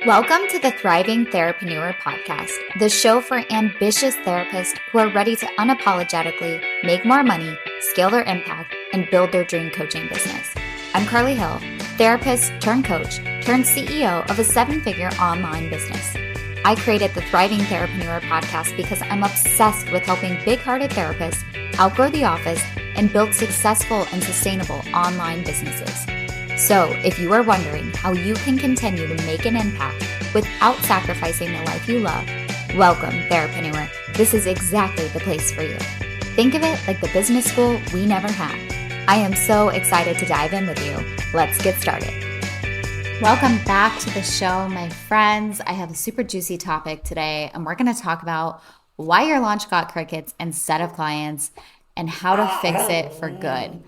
Welcome to the Thriving Therapreneur podcast, the show for ambitious therapists who are ready to unapologetically make more money, scale their impact, and build their dream coaching business. I'm Carly Hill, therapist turned coach turned CEO of a 7-figure online business. I created the Thriving Therapreneur podcast because I'm obsessed with helping big-hearted therapists outgrow the office and build successful and sustainable online businesses. So, if you are wondering how you can continue to make an impact without sacrificing the life you love, welcome, Therapreneur. This is exactly the place for you. Think of it like the business school we never had. I am so excited to dive in with you. Let's get started. Welcome back to the show, my friends. I have a super juicy topic today, and we're going to talk about why your launch got crickets instead of clients and how to fix it for good.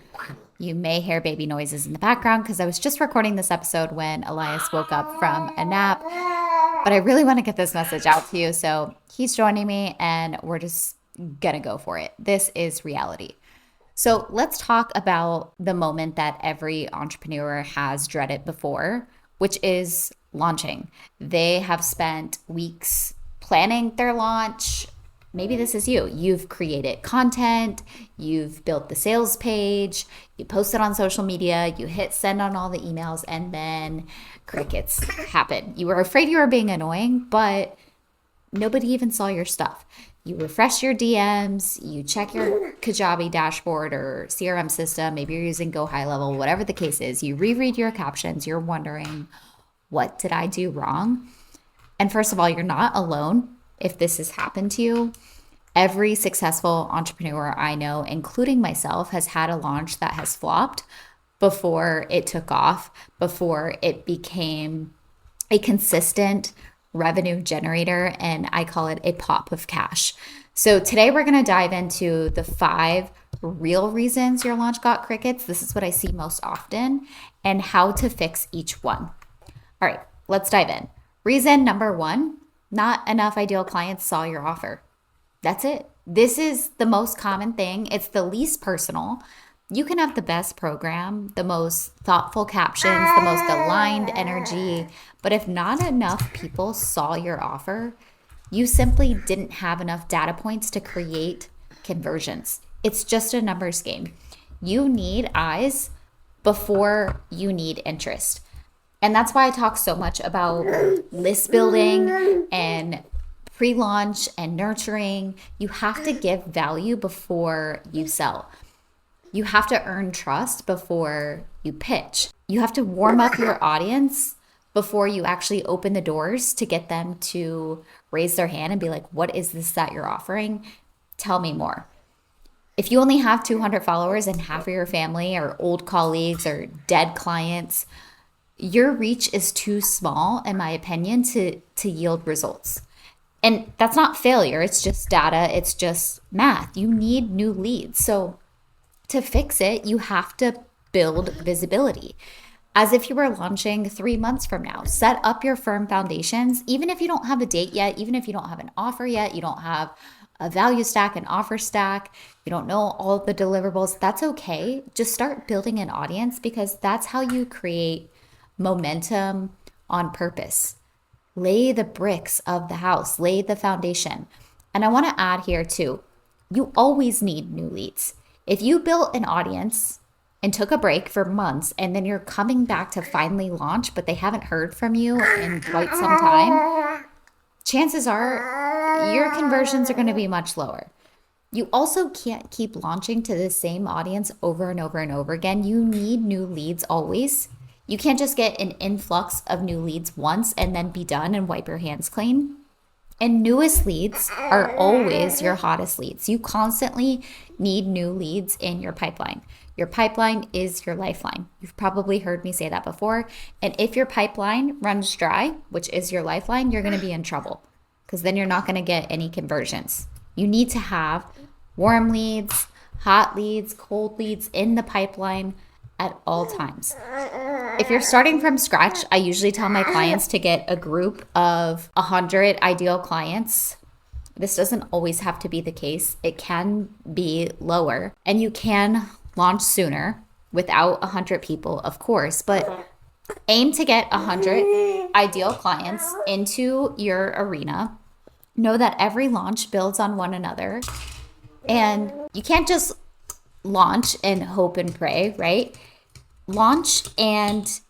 You may hear baby noises in the background because I was just recording this episode when Elias woke up from a nap. But I really want to get this message out to you. So he's joining me and we're just going to go for it. This is reality. So let's talk about the moment that every entrepreneur has dreaded before, which is launching. They have spent weeks planning their launch. Maybe this is you. You've created content, you've built the sales page, you posted on social media, you hit send on all the emails, and then crickets happen. You were afraid you were being annoying, but nobody even saw your stuff. You refresh your DMs, you check your Kajabi dashboard or CRM system, maybe you're using Go High Level, whatever the case is. You reread your captions, you're wondering, what did I do wrong? And first of all, you're not alone. If this has happened to you, every successful entrepreneur I know, including myself, has had a launch that has flopped before it took off, before it became a consistent revenue generator, and I call it a pop of cash. So today we're going to dive into the 5 real reasons your launch got crickets. This is what I see most often, and how to fix each one. All right, let's dive in. Reason number 1. Not enough ideal clients saw your offer. That's it. This is the most common thing. It's the least personal. You can have the best program, the most thoughtful captions, the most aligned energy, but if not enough people saw your offer, you simply didn't have enough data points to create conversions. It's just a numbers game. You need eyes before you need interest. And that's why I talk so much about list building and pre-launch and nurturing. You have to give value before you sell. You have to earn trust before you pitch. You have to warm up your audience before you actually open the doors to get them to raise their hand and be like, what is this that you're offering? Tell me more. If you only have 200 followers and half of your family are old colleagues or dead clients, your reach is too small, in my opinion, to yield results. And that's not failure. It's just data. It's just math. You need new leads. So to fix it, you have to build visibility. As if you were launching 3 months from now, set up your firm foundations. Even if you don't have a date yet, even if you don't have an offer yet, you don't have a value stack, an offer stack, you don't know all the deliverables, that's okay. Just start building an audience because that's how you create momentum on purpose. Lay the bricks of the house, lay the foundation. And I want to add here too, you always need new leads. If you built an audience and took a break for months and then you're coming back to finally launch, but they haven't heard from you in quite some time, chances are your conversions are going to be much lower. You also can't keep launching to the same audience over and over and over again. You need new leads always. You can't just get an influx of new leads once and then be done and wipe your hands clean. And newest leads are always your hottest leads. You constantly need new leads in your pipeline. Your pipeline is your lifeline. You've probably heard me say that before. And if your pipeline runs dry, which is your lifeline, you're going to be in trouble because then you're not going to get any conversions. You need to have warm leads, hot leads, cold leads in the pipeline at all times. If you're starting from scratch, I usually tell my clients to get a group of 100 ideal clients. This doesn't always have to be the case. It can be lower, and you can launch sooner without 100 people, of course, but Aim to get 100 ideal clients into your arena. Know that every launch builds on one another. And you can't just launch and hope and pray, right? Launch and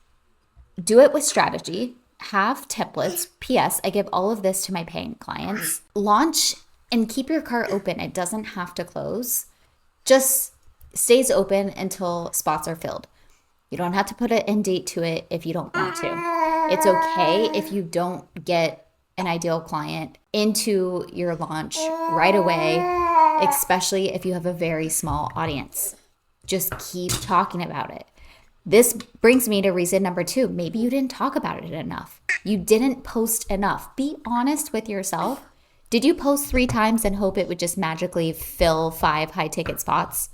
do it with strategy. Have templates. P.S. I give all of this to my paying clients. Launch and keep your cart open. It doesn't have to close. Just stays open until spots are filled. You don't have to put an end date to it if you don't want to. It's okay if you don't get an ideal client into your launch right away, especially if you have a very small audience. Just keep talking about it. This brings me to reason number 2. Maybe you didn't talk about it enough. You didn't post enough. Be honest with yourself. Did you post 3 times and hope it would just magically fill 5 high-ticket spots?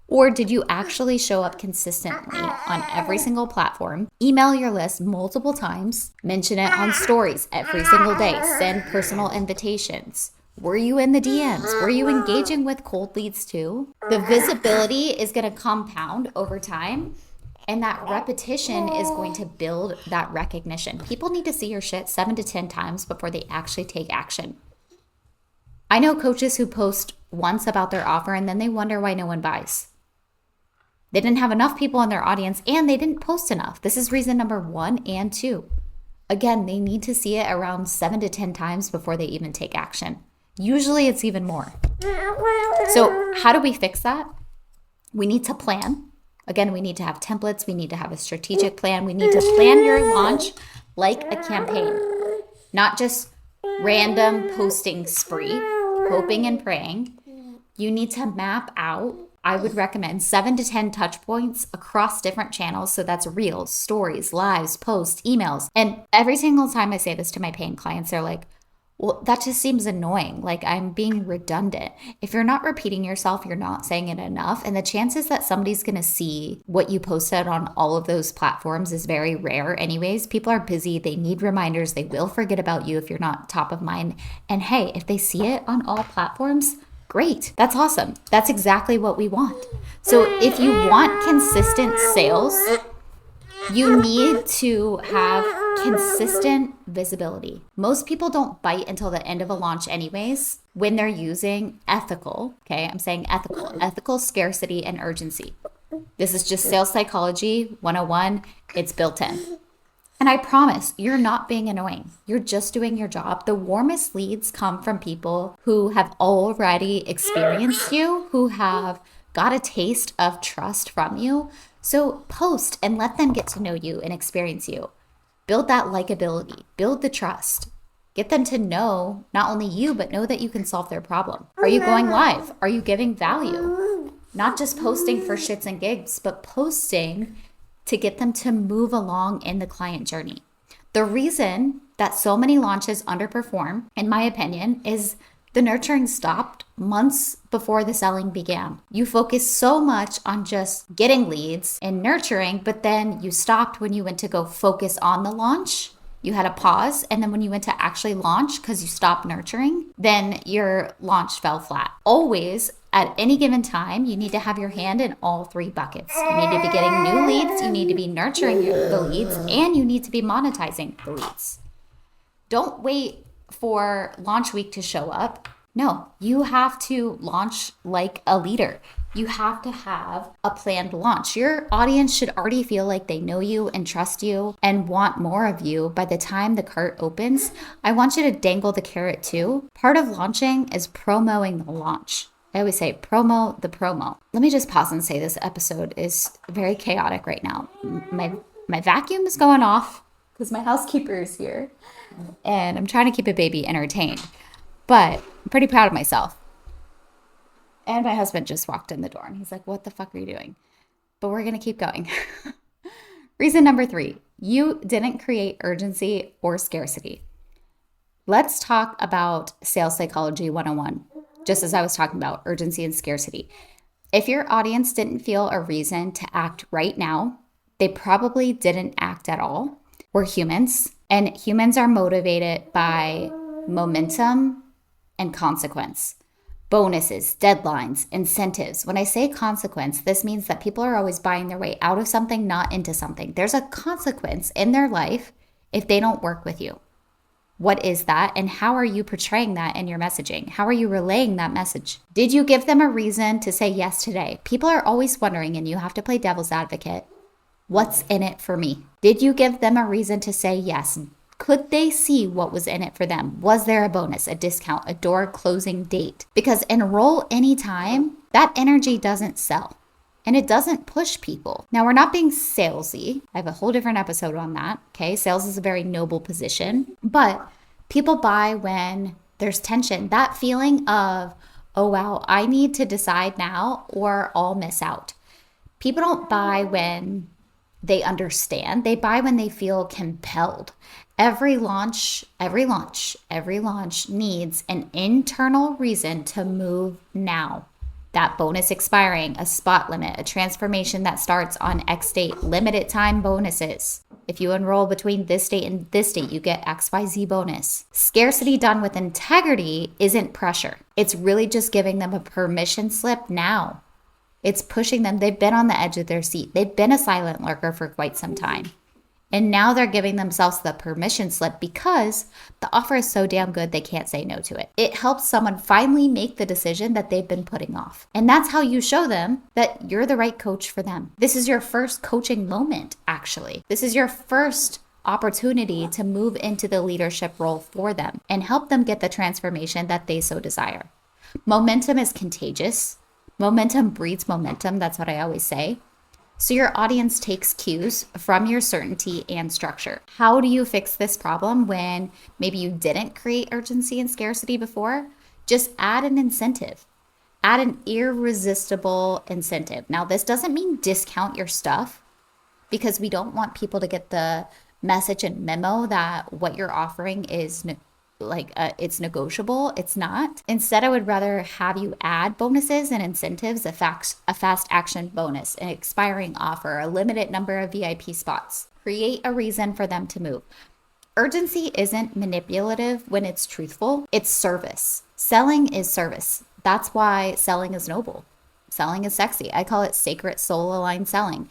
Or did you actually show up consistently on every single platform, email your list multiple times, mention it on stories every single day, send personal invitations? Were you in the DMs? Were you engaging with cold leads too? The visibility is going to compound over time, and that repetition is going to build that recognition. People need to see your shit 7 to 10 times before they actually take action. I know coaches who post once about their offer and then they wonder why no one buys. They didn't have enough people in their audience and they didn't post enough. This is reason number 1 and 2. Again, they need to see it around 7 to 10 times before they even take action. Usually it's even more. So how do we fix that? We need to plan. Again, we need to have templates. We need to have a strategic plan. We need to plan your launch like a campaign, not just random posting spree, hoping and praying. You need to map out, I would recommend 7 to 10 touch points across different channels. So that's reels, stories, lives, posts, emails. And every single time I say this to my paying clients, they're like, well, that just seems annoying. Like I'm being redundant. If you're not repeating yourself, you're not saying it enough. And the chances that somebody's going to see what you posted on all of those platforms is very rare anyways. People are busy. They need reminders. They will forget about you if you're not top of mind. And hey, if they see it on all platforms, great. That's awesome. That's exactly what we want. So if you want consistent sales, you need to have consistent visibility. Most people don't bite until the end of a launch anyways when they're using ethical, okay? I'm saying ethical scarcity and urgency. This is just sales psychology 101. It's built in. And I promise you're not being annoying. You're just doing your job. The warmest leads come from people who have already experienced you, who have got a taste of trust from you. So post and let them get to know you and experience you. Build that likability, build the trust. Get them to know not only you, but know that you can solve their problem. Are you going live? Are you giving value? Not just posting for shits and gigs, but posting to get them to move along in the client journey. The reason that so many launches underperform, in my opinion, is the nurturing stopped months before the selling began. You focused so much on just getting leads and nurturing, but then you stopped when you went to go focus on the launch. You had a pause, and then when you went to actually launch because you stopped nurturing, then your launch fell flat. Always, at any given time, you need to have your hand in all 3 buckets. You need to be getting new leads, you need to be nurturing the leads, and you need to be monetizing the leads. Don't wait for launch week to show up. No, you have to launch like a leader. You have to have a planned launch. Your audience should already feel like they know you and trust you and want more of you by the time the cart opens. I want you to dangle the carrot too. Part of launching is promoting the launch. I always say promo the promo. Let me just pause and say this episode is very chaotic right now. My vacuum is going off because my housekeeper is here and I'm trying to keep a baby entertained, but I'm pretty proud of myself. And my husband just walked in the door and he's like, what the fuck are you doing? But we're going to keep going. Reason number 3, you didn't create urgency or scarcity. Let's talk about sales psychology 101, just as I was talking about urgency and scarcity. If your audience didn't feel a reason to act right now, they probably didn't act at all. We're humans, and humans are motivated by momentum and consequence. Bonuses, deadlines, incentives. When I say consequence, this means that people are always buying their way out of something, not into something. There's a consequence in their life if they don't work with you. What is that? And how are you portraying that in your messaging? How are you relaying that message? Did you give them a reason to say yes today? People are always wondering, and you have to play devil's advocate, what's in it for me? Did you give them a reason to say yes? Could they see what was in it for them? Was there a bonus, a discount, a door closing date? Because enroll anytime, that energy doesn't sell and it doesn't push people. Now, we're not being salesy. I have a whole different episode on that. Okay. Sales is a very noble position, but people buy when there's tension. That feeling of, oh, wow, I need to decide now or I'll miss out. People don't buy when they understand. They buy when they feel compelled. Every launch needs an internal reason to move now. That bonus expiring, a spot limit, a transformation that starts on X date, limited time bonuses. If you enroll between this date and this date, you get XYZ bonus. Scarcity done with integrity isn't pressure. It's really just giving them a permission slip now. It's pushing them. They've been on the edge of their seat. They've been a silent lurker for quite some time. And now they're giving themselves the permission slip because the offer is so damn good they can't say no to it. It helps someone finally make the decision that they've been putting off. And that's how you show them that you're the right coach for them. This is your first coaching moment, actually. This is your first opportunity to move into the leadership role for them and help them get the transformation that they so desire. Momentum is contagious. Momentum breeds momentum. That's what I always say. So your audience takes cues from your certainty and structure. How do you fix this problem when maybe you didn't create urgency and scarcity before? Just add an incentive. Add an irresistible incentive. Now, this doesn't mean discount your stuff because we don't want people to get the message and memo that what you're offering is it's negotiable. It's not. Instead, I would rather have you add bonuses and incentives, a fast action bonus, an expiring offer, a limited number of VIP spots. Create a reason for them to move. Urgency isn't manipulative when it's truthful. It's service. Selling is service. That's why selling is noble. Selling is sexy. I call it sacred soul aligned selling.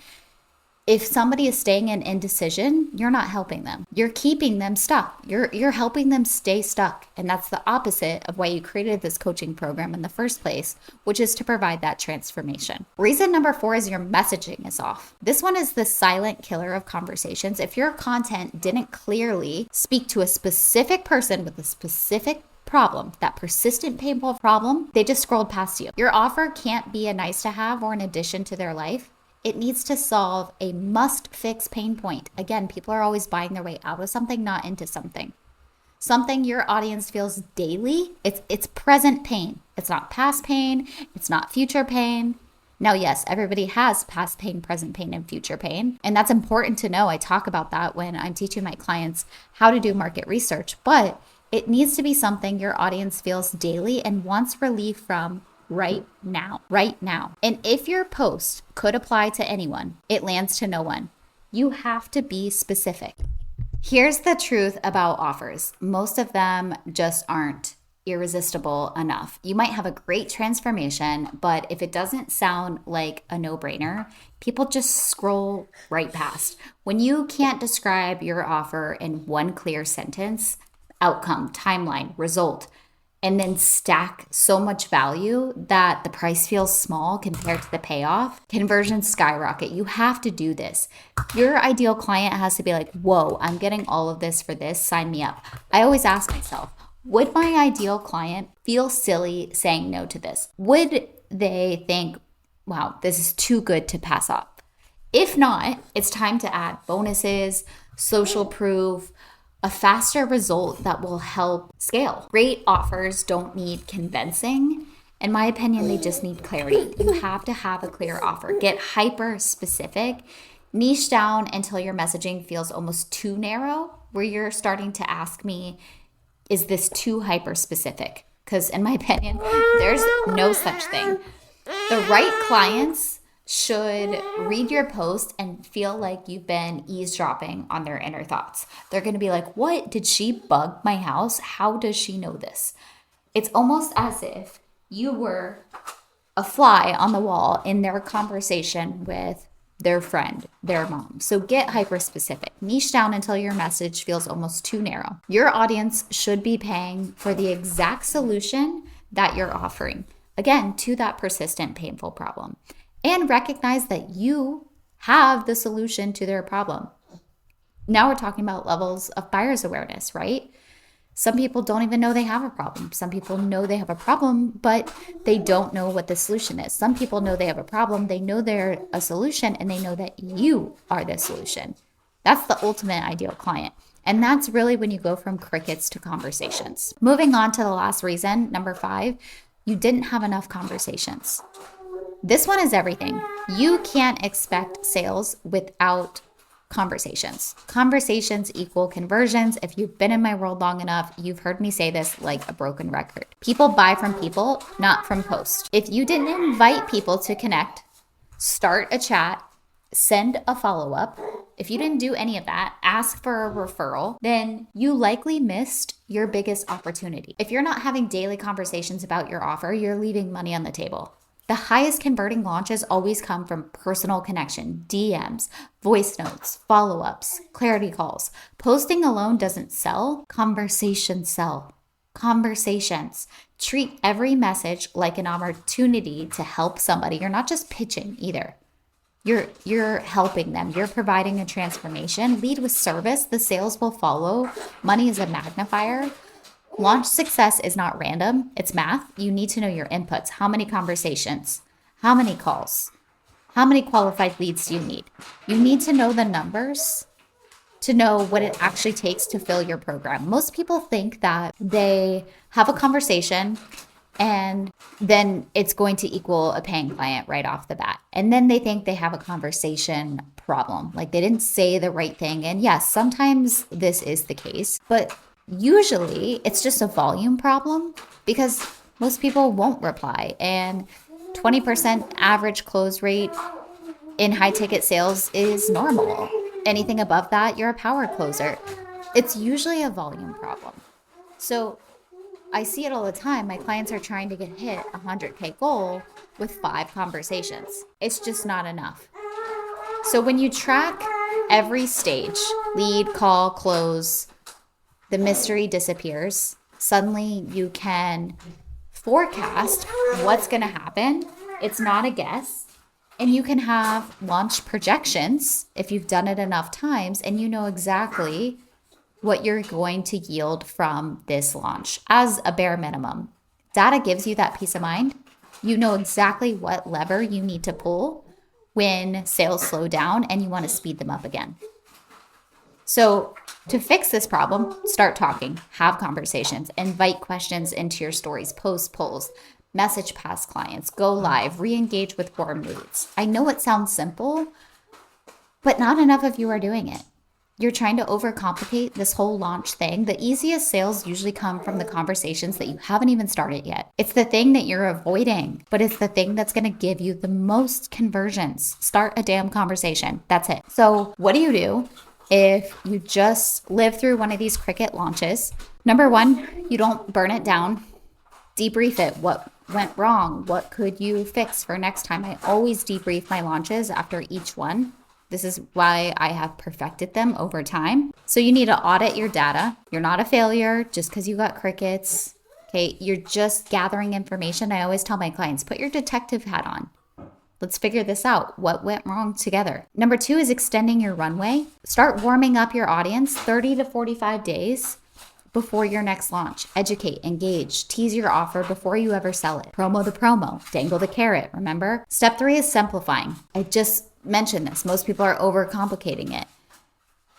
If somebody is staying in indecision, you're not helping them. You're keeping them stuck. You're helping them stay stuck. And that's the opposite of why you created this coaching program in the first place, which is to provide that transformation. Reason number 4 is your messaging is off. This one is the silent killer of conversations. If your content didn't clearly speak to a specific person with a specific problem, that persistent painful problem, they just scrolled past you. Your offer can't be a nice to have or an addition to their life. It needs to solve a must-fix pain point. Again, people are always buying their way out of something, not into something. Something your audience feels daily, it's present pain. It's not past pain. It's not future pain. Now, yes, everybody has past pain, present pain, and future pain. And that's important to know. I talk about that when I'm teaching my clients how to do market research. But it needs to be something your audience feels daily and wants relief from right now. And if your post could apply to anyone, it lands to no one. You have to be specific. Here's the truth about offers. Most of them just aren't irresistible enough. You might have a great transformation, but if it doesn't sound like a no-brainer, people just scroll right past. When you can't describe your offer in one clear sentence, outcome, timeline, result, and then stack so much value that the price feels small compared to the payoff, conversions skyrocket. You have to do this. Your ideal client has to be like, whoa, I'm getting all of this for this, sign me up. I always ask myself, would my ideal client feel silly saying no to this? Would they think, wow, this is too good to pass up? If not, it's time to add bonuses, social proof, a faster result that will help scale. Great offers don't need convincing. In my opinion, they just need clarity. You have to have a clear offer. Get hyper specific. Niche down until your messaging feels almost too narrow, where you're starting to ask me, is this too hyper specific? Because in my opinion, there's no such thing. The right clients should read your post and feel like you've been eavesdropping on their inner thoughts. They're going to be like, what? Did she bug my house? How does she know this? It's almost as if you were a fly on the wall in their conversation with their friend, their mom. So get hyper specific. Niche down until your message feels almost too narrow. Your audience should be paying for the exact solution that you're offering. Again, to that persistent, painful problem. And recognize that you have the solution to their problem. Now we're talking about levels of buyer's awareness, right? Some people don't even know they have a problem. Some people know they have a problem, but they don't know what the solution is. Some people know they have a problem, they know they're a solution, and they know that you are the solution. That's the ultimate ideal client. And that's really when you go from crickets to conversations. Moving on to the last reason, number 5, you didn't have enough conversations. This one is everything. You can't expect sales without conversations. Conversations equal conversions. If you've been in my world long enough, you've heard me say this like a broken record. People buy from people, not from posts. If you didn't invite people to connect, start a chat, send a follow-up, if you didn't do any of that, ask for a referral, then you likely missed your biggest opportunity. If you're not having daily conversations about your offer, you're leaving money on the table. The highest converting launches always come from personal connection, DMs, voice notes, follow-ups, clarity calls. Posting alone doesn't sell, conversations sell. Conversations. Treat every message like an opportunity to help somebody. You're not just pitching either. You're helping them. You're providing a transformation. Lead with service. The sales will follow. Money is a magnifier. Launch success is not random. It's math. You need to know your inputs. How many conversations? How many calls? How many qualified leads do you need? You need to know the numbers to know what it actually takes to fill your program. Most people think that they have a conversation and then it's going to equal a paying client right off the bat. And then they think they have a conversation problem. Like they didn't say the right thing. And yes, sometimes this is the case, but usually it's just a volume problem because most people won't reply. And 20% average close rate in high ticket sales is normal. Anything above that, you're a power closer. It's usually a volume problem. So I see it all the time. My clients are trying to hit a 100K goal with 5 conversations. It's just not enough. So when you track every stage, lead, call, close, the mystery disappears. Suddenly you can forecast what's going to happen. It's not a guess. And you can have launch projections if you've done it enough times and you know exactly what you're going to yield from this launch as a bare minimum. Data gives you that peace of mind. You know exactly what lever you need to pull when sales slow down and you want to speed them up again. So to fix this problem, start talking, have conversations, invite questions into your stories, post polls, message past clients, go live, re-engage with warm leads. I know it sounds simple, but not enough of you are doing it. You're trying to overcomplicate this whole launch thing. The easiest sales usually come from the conversations that you haven't even started yet. It's the thing that you're avoiding, but it's the thing that's going to give you the most conversions. Start a damn conversation. That's it. So what do you do if you just live through one of these cricket launches? Number 1, you don't burn it down. Debrief it. What went wrong? What could you fix for next time? I always debrief my launches after each one. This is why I have perfected them over time. So you need to audit your data. You're not a failure just because you got crickets. Okay, you're just gathering information. I always tell my clients, put your detective hat on. Let's figure this out. What went wrong together? Number 2 is extending your runway. Start warming up your audience 30 to 45 days before your next launch. Educate, engage, tease your offer before you ever sell it. Promo the promo, dangle the carrot, remember? Step 3 is simplifying. I just mentioned this. Most people are overcomplicating it.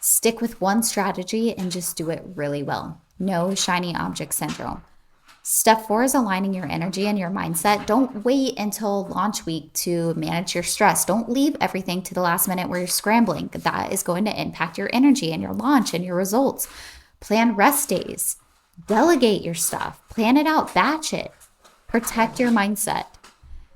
Stick with one strategy and just do it really well. No shiny object syndrome. Step 4 is aligning your energy and your mindset. Don't wait until launch week to manage your stress. Don't leave everything to the last minute where you're scrambling. That is going to impact your energy and your launch and your results. Plan rest days. Delegate your stuff. Plan it out. Batch it. Protect your mindset.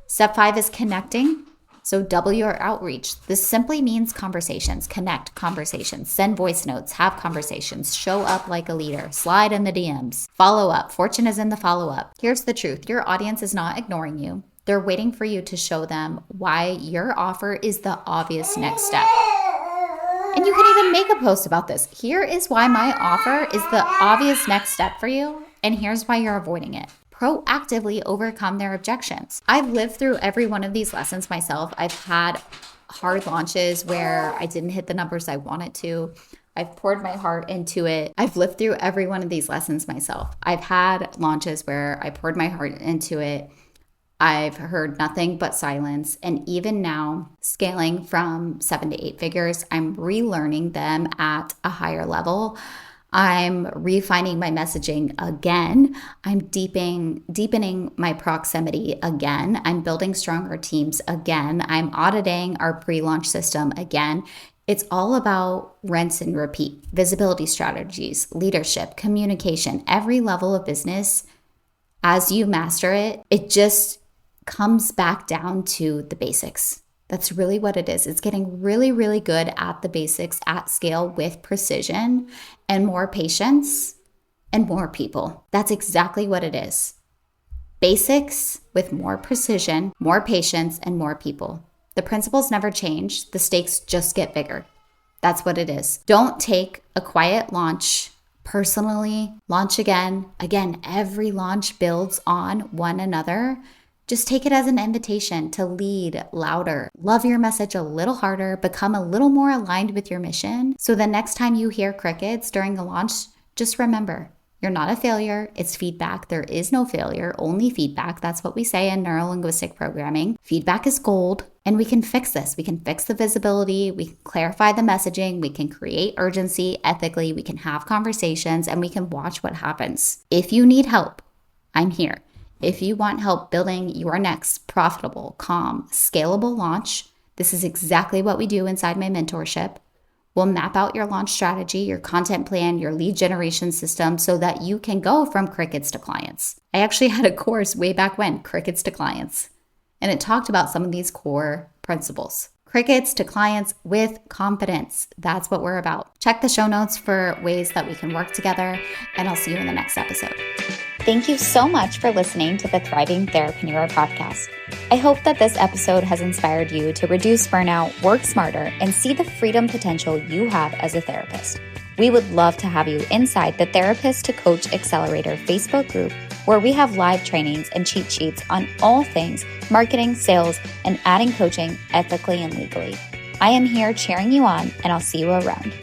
Step 5 is connecting. So double your outreach. This simply means conversations, connect conversations, send voice notes, have conversations, show up like a leader, slide in the DMs, follow up. Fortune is in the follow up. Here's the truth. Your audience is not ignoring you. They're waiting for you to show them why your offer is the obvious next step. And you can even make a post about this. Here is why my offer is the obvious next step for you, and here's why you're avoiding it. Proactively overcome their objections. I've lived through every one of these lessons myself. I've had hard launches where I didn't hit the numbers I wanted to. I've poured my heart into it. I've lived through every one of these lessons myself. I've had launches where I poured my heart into it. I've heard nothing but silence. And even now, scaling from 7 to 8 figures, I'm relearning them at a higher level. I'm refining my messaging again. I'm deepening my proximity again. I'm building stronger teams again. I'm auditing our pre-launch system again. It's all about rinse and repeat, visibility strategies, leadership, communication, every level of business. As you master it, it just comes back down to the basics. That's really what it is. It's getting really, really good at the basics at scale with precision and more patience and more people. That's exactly what it is. Basics with more precision, more patience, and more people. The principles never change. The stakes just get bigger. That's what it is. Don't take a quiet launch personally. Launch again. Again, every launch builds on one another. Just take it as an invitation to lead louder, love your message a little harder, become a little more aligned with your mission. So the next time you hear crickets during a launch, just remember, you're not a failure. It's feedback. There is no failure, only feedback. That's what we say in neuro-linguistic programming. Feedback is gold, and we can fix this. We can fix the visibility. We can clarify the messaging. We can create urgency ethically. We can have conversations, and we can watch what happens. If you need help, I'm here. If you want help building your next profitable, calm, scalable launch, this is exactly what we do inside my mentorship. We'll map out your launch strategy, your content plan, your lead generation system so that you can go from crickets to clients. I actually had a course way back when, Crickets to Clients, and it talked about some of these core principles. Crickets to clients with confidence. That's what we're about. Check the show notes for ways that we can work together, and I'll see you in the next episode. Thank you so much for listening to the Thriving Therapreneur podcast. I hope that this episode has inspired you to reduce burnout, work smarter, and see the freedom potential you have as a therapist. We would love to have you inside the Therapist to Coach Accelerator Facebook group, where we have live trainings and cheat sheets on all things marketing, sales, and adding coaching ethically and legally. I am here cheering you on, and I'll see you around.